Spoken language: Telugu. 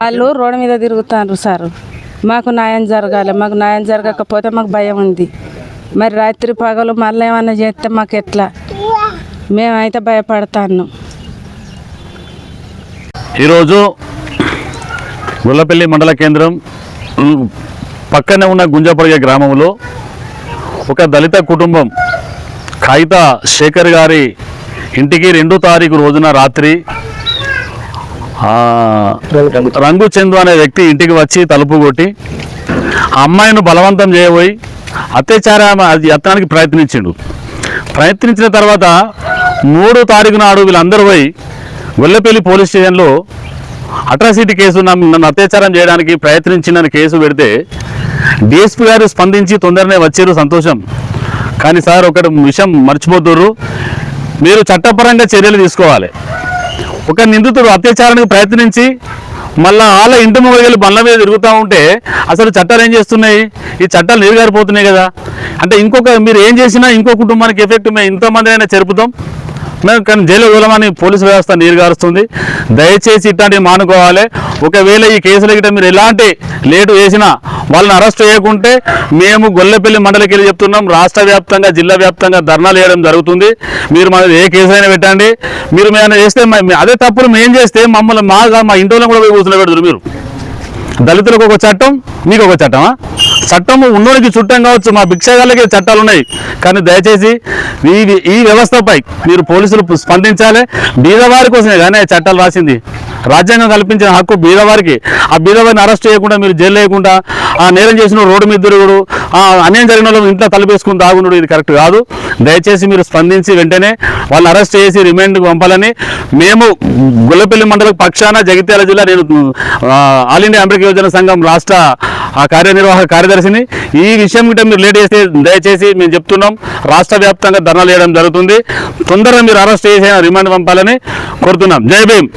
వాళ్ళు రోడ్డు మీద తిరుగుతారు సార్. మాకు న్యాయం జరగాలి. మాకు న్యాయం జరగకపోతే మాకు భయం ఉంది. మరి రాత్రి పగలు మళ్ళీ ఏమన్నా చేస్తే మాకు ఎట్లా? మేమైతే భయపడతాను. ఈరోజు గొల్లపల్లి మండల కేంద్రం పక్కనే ఉన్న గుంజపడిగ గ్రామంలో ఒక దళిత కుటుంబం కాగిత శేఖర్ గారి ఇంటికి 2వ తారీఖు రోజున రాత్రి రంగు చందు అనే వ్యక్తి ఇంటికి వచ్చి తలుపు కొట్టి ఆ అమ్మాయిని బలవంతం చేయబోయి యత్నానికి ప్రయత్నించిన తర్వాత 3వ తారీఖు నాడు వీళ్ళందరూ పోయి గొల్లపల్లి పోలీస్ స్టేషన్లో అట్రాసిటీ కేసు నన్ను అత్యాచారం చేయడానికి ప్రయత్నించిందని కేసు పెడితే డిఎస్పీ గారు స్పందించి తొందరనే వచ్చారు, సంతోషం. కానీ సార్ ఒకటి విషయం మర్చిపోతున్నారు, మీరు చట్టపరంగా చర్యలు తీసుకోవాలి. ఒక నిందితుడు అత్యాచారానికి ప్రయత్నించి మళ్ళీ వాళ్ళ ఇంటి మొదలు బండ్ల మీద తిరుగుతూ ఉంటే అసలు చట్టాలు ఏం చేస్తున్నాయి? ఈ చట్టాలు నీరుగారిపోతున్నాయి కదా. అంటే మీరు ఏం చేసినా ఇంకో కుటుంబానికి ఎఫెక్ట్ మేము ఇంతమంది అయినా చెరుపుతాం మేము, కానీ జైలు వదలమని పోలీసు వ్యవస్థ నీరుగారుస్తుంది. దయచేసి ఇట్లాంటివి మానుకోవాలి. ఒకవేళ ఈ కేసుల గిట్ట మీరు ఎలాంటి లేటు చేసినా వాళ్ళని అరెస్ట్ చేయకుంటే మేము గొల్లపల్లి మండలికి వెళ్ళి చెప్తున్నాం, రాష్ట్ర వ్యాప్తంగా జిల్లా వ్యాప్తంగా ధర్నాలు చేయడం జరుగుతుంది. మీరు మన ఏ కేసు అయినా పెట్టండి. మీరు మేము చేస్తే అదే తప్పులు మేము చేస్తే మమ్మల్ని మా ఇంట్లో కూడా పోయి కూర్చుని పెడతారు. మీరు దళితులకు ఒక చట్టం, మీకు ఒక చట్టమా? చట్టం ఉన్నోడికి చుట్టం కావచ్చు, మా భిక్షగాళ్ళకి చట్టాలు ఉన్నాయి. కానీ దయచేసి ఈ వ్యవస్థపై మీరు పోలీసులు స్పందించాలి. బీదవారి కోసమే కానీ చట్టాలు రాసింది. రాజ్యాంగం కల్పించిన హక్కు బీదవారికి. ఆ బీదవారిని అరెస్ట్ చేయకుండా మీరు జైలు లేకుండా ఆ నేరం చేసిన రోడ్డు మీద తిరుగుడు, అన్యాయం జరిగిన వాళ్ళు ఇంట్లో తలపేసుకుని తాగుండు, ఇది కరెక్ట్ కాదు. దయచేసి మీరు స్పందించి వెంటనే వాళ్ళని అరెస్ట్ చేసి రిమాండ్కి పంపాలని మేము గొల్లపల్లి మండల పక్షాన జగిత్యాల జిల్లా, నేను ఆల్ ఇండియా అంబేద్కర్ యువజన సంఘం రాష్ట్ర కార్యనిర్వాహక కార్యదర్శిని. ఈ విషయం గిట్ట మీరు లేట్ చేస్తే దయచేసి మేము చెప్తున్నాం, రాష్ట్ర వ్యాప్తంగా ధర్నాలు చేయడం జరుగుతుంది. తొందరగా మీరు అరెస్ట్ చేసి రిమాండ్ పంపాలని కోరుతున్నాం. జై భీమ్.